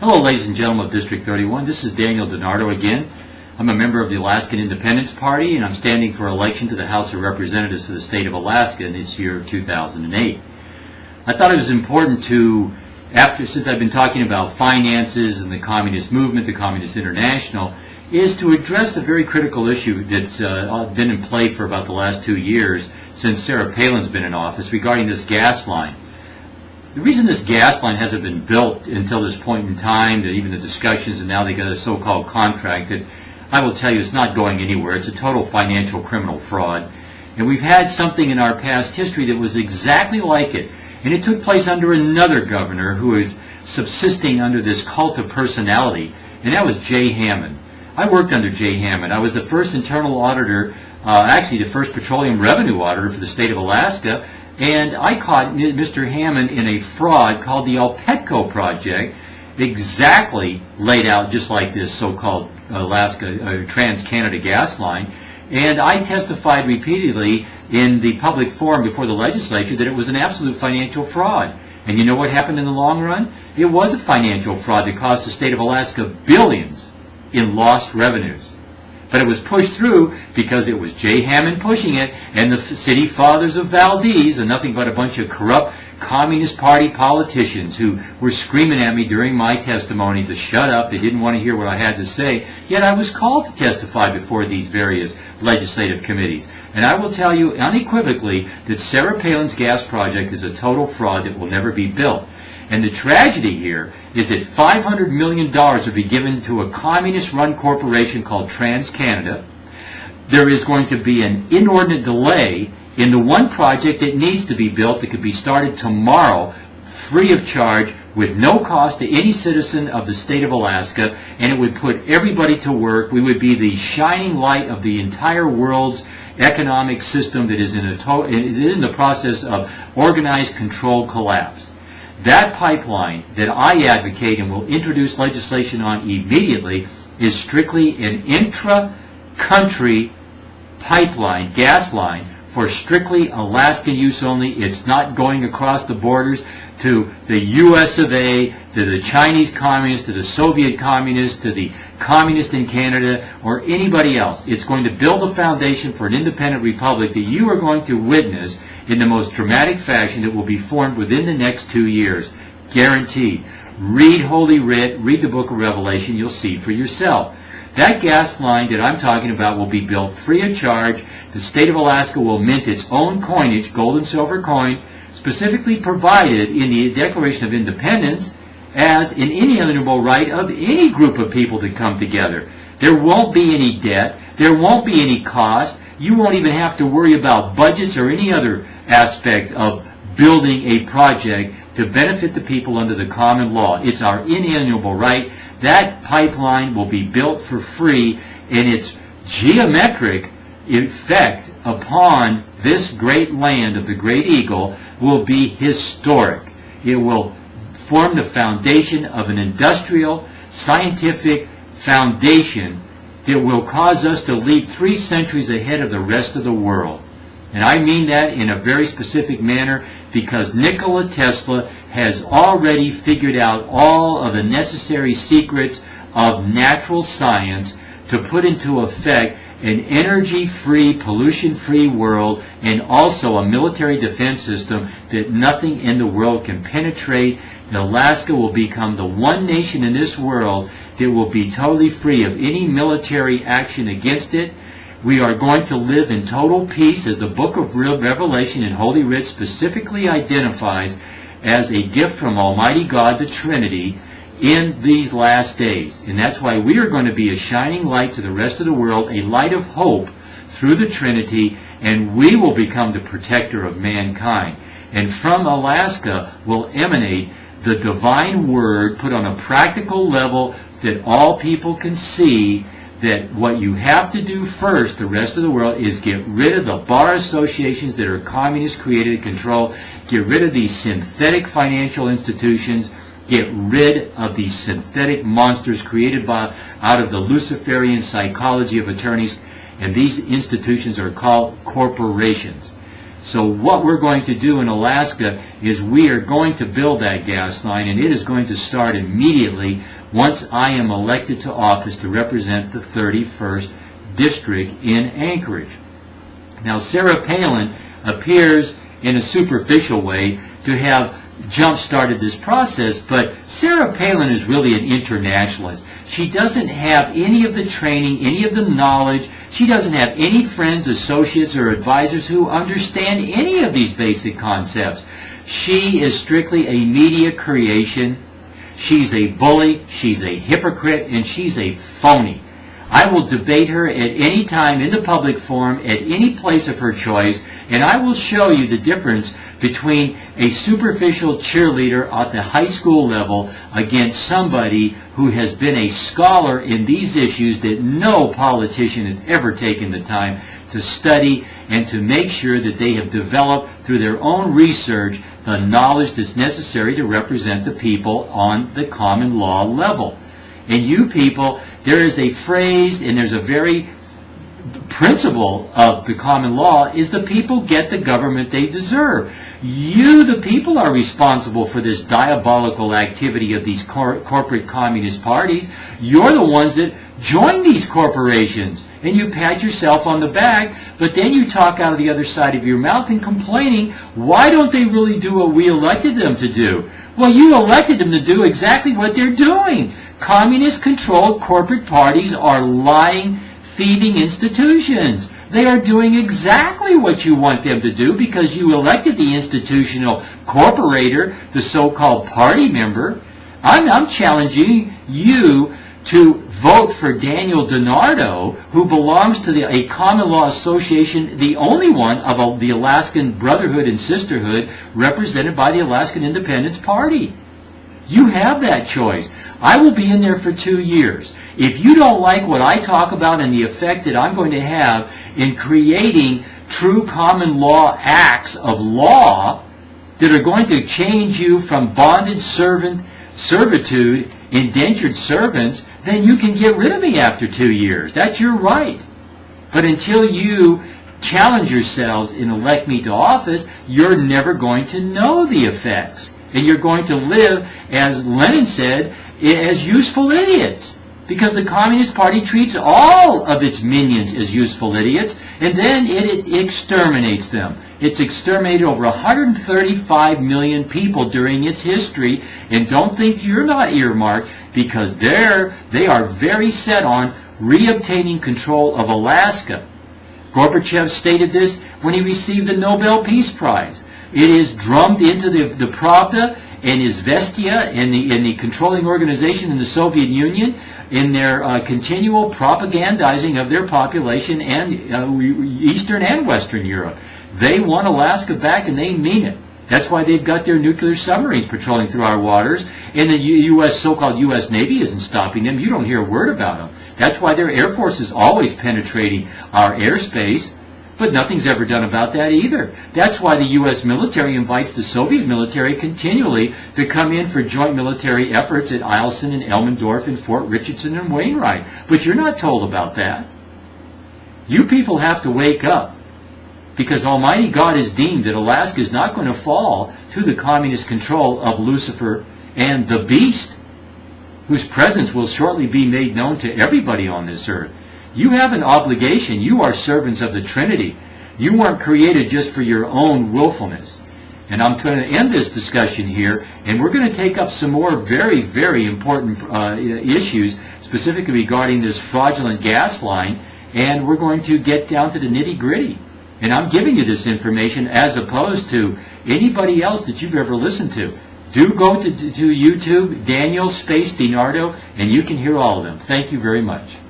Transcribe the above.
Hello, ladies and gentlemen of District 31. This is Daniel DiNardo again. I'm a member of the Alaskan Independence Party, and I'm standing for election to the House of Representatives for the state of Alaska in this year of 2008. I thought it was important to, since I've been talking about finances and the communist movement, the Communist International, is to address a very critical issue that's been in play for about the last 2 years since Sara Palin's been in office regarding this gas line. The reason this gas line hasn't been built until this point in time, that even the discussions, and now they got a so-called contract, that I will tell you it's not going anywhere. It's a total financial criminal fraud. And we've had something in our past history that was exactly like it. And it took place under another governor who is subsisting under this cult of personality, and that was Jay Hammond. I worked under Jay Hammond. I was the first internal auditor, actually the first petroleum revenue auditor for the state of Alaska, and I caught Mr. Hammond in a fraud called the Alpetco project, exactly laid out just like this so-called Alaska Trans-Canada gas line. And I testified repeatedly in the public forum before the legislature that it was an absolute financial fraud. And you know what happened in the long run? It was a financial fraud that cost the state of Alaska billions in lost revenues. But it was pushed through because it was Jay Hammond pushing it, and the city fathers of Valdez, and nothing but a bunch of corrupt Communist Party politicians who were screaming at me during my testimony to shut up. They didn't want to hear what I had to say, yet I was called to testify before these various legislative committees. And I will tell you unequivocally that Sara Palin's gas project is a total fraud that will never be built. And the tragedy here is that $500 million will be given to a communist-run corporation called Trans-Canada. There is going to be an inordinate delay in the one project that needs to be built that could be started tomorrow, free of charge, with no cost to any citizen of the state of Alaska, and it would put everybody to work. We would be the shining light of the entire world's economic system that is in the process of organized, controlled collapse. That pipeline that I advocate and will introduce legislation on immediately is strictly an intra-country pipeline, gas line, for strictly Alaskan use only. It's not going across the borders to the US of A, to the Chinese communists, to the Soviet communists, to the communists in Canada, or anybody else. It's going to build a foundation for an independent republic that you are going to witness in the most dramatic fashion that will be formed within the next 2 years. Guaranteed. Read Holy Writ, read the book of Revelation, you'll see for yourself. That gas line that I'm talking about will be built free of charge. The state of Alaska will mint its own coinage, gold and silver coin, specifically provided in the Declaration of Independence as an inalienable right of any group of people to come together. There won't be any debt. There won't be any cost. You won't even have to worry about budgets or any other aspect of building a project to benefit the people under the common law. It's our inalienable right. That pipeline will be built for free, and its geometric effect upon this great land of the Great Eagle will be historic. It will form the foundation of an industrial, scientific foundation that will cause us to leap 3 centuries ahead of the rest of the world. And I mean that in a very specific manner because Nikola Tesla has already figured out all of the necessary secrets of natural science to put into effect an energy-free, pollution-free world, and also a military defense system that nothing in the world can penetrate. And Alaska will become the one nation in this world that will be totally free of any military action against it. We are going to live in total peace, as the book of Revelation and Holy Writ specifically identifies as a gift from Almighty God, the Trinity, in these last days. And that's why we are going to be a shining light to the rest of the world, a light of hope through the Trinity, and we will become the protector of mankind. And from Alaska will emanate the divine word put on a practical level that all people can see, that what you have to do first, the rest of the world, is get rid of the bar associations that are communist created and controlled, get rid of these synthetic financial institutions, get rid of these synthetic monsters created out of the Luciferian psychology of attorneys, and these institutions are called corporations. So what we're going to do in Alaska is we are going to build that gas line, and it is going to start immediately once I am elected to office to represent the 31st District in Anchorage. Now, Sara Palin appears in a superficial way to have jump-started this process, but Sara Palin is really an internationalist. She doesn't have any of the training, any of the knowledge. She doesn't have any friends, associates, or advisors who understand any of these basic concepts. She is strictly a media creation. She's a bully, she's a hypocrite, and she's a phony. I will debate her at any time in the public forum, at any place of her choice, and I will show you the difference between a superficial cheerleader at the high school level against somebody who has been a scholar in these issues that no politician has ever taken the time to study and to make sure that they have developed through their own research the knowledge that's necessary to represent the people on the common law level. And you people, there is a phrase, and there's a very principle of the common law, is the people get the government they deserve. You, the people, are responsible for this diabolical activity of these corporate communist parties. You're the ones that join these corporations, and you pat yourself on the back, but then you talk out of the other side of your mouth and complaining, why don't they really do what we elected them to do? Well, you elected them to do exactly what they're doing. Communist-controlled corporate parties are lying, thieving institutions. They are doing exactly what you want them to do because you elected the institutional corporator, the so-called party member. I'm challenging you to vote for Daniel DiNardo, who belongs to a common law association, the only one of the Alaskan Brotherhood and Sisterhood represented by the Alaskan Independence Party. You have that choice. I will be in there for 2 years. If you don't like what I talk about and the effect that I'm going to have in creating true common law acts of law that are going to change you from bondage servitude, indentured servants, then you can get rid of me after 2 years. That's your right. But until you challenge yourselves and elect me to office, you're never going to know the effects. And you're going to live, as Lenin said, as useful idiots. Because the Communist Party treats all of its minions as useful idiots, and then it exterminates them. It's exterminated over 135 million people during its history, and don't think you're not earmarked, because they are very set on reobtaining control of Alaska. Gorbachev stated this when he received the Nobel Peace Prize. It is drummed into the Pravda and Izvestia and the controlling organization in the Soviet Union in their continual propagandizing of their population and Eastern and Western Europe. They want Alaska back, and they mean it. That's why they've got their nuclear submarines patrolling through our waters, and the U.S. so-called U.S. Navy isn't stopping them. You don't hear a word about them. That's why their Air Force is always penetrating our airspace. But nothing's ever done about that either. That's why the U.S. military invites the Soviet military continually to come in for joint military efforts at Eielson and Elmendorf and Fort Richardson and Wainwright. But you're not told about that. You people have to wake up, because Almighty God has deemed that Alaska is not going to fall to the communist control of Lucifer and the beast, whose presence will shortly be made known to everybody on this earth. You have an obligation. You are servants of the Trinity. You weren't created just for your own willfulness. And I'm going to end this discussion here, and we're going to take up some more very, very important issues, specifically regarding this fraudulent gas line, and we're going to get down to the nitty-gritty. And I'm giving you this information as opposed to anybody else that you've ever listened to. Do go to YouTube, Daniel Space DiNardo, and you can hear all of them. Thank you very much.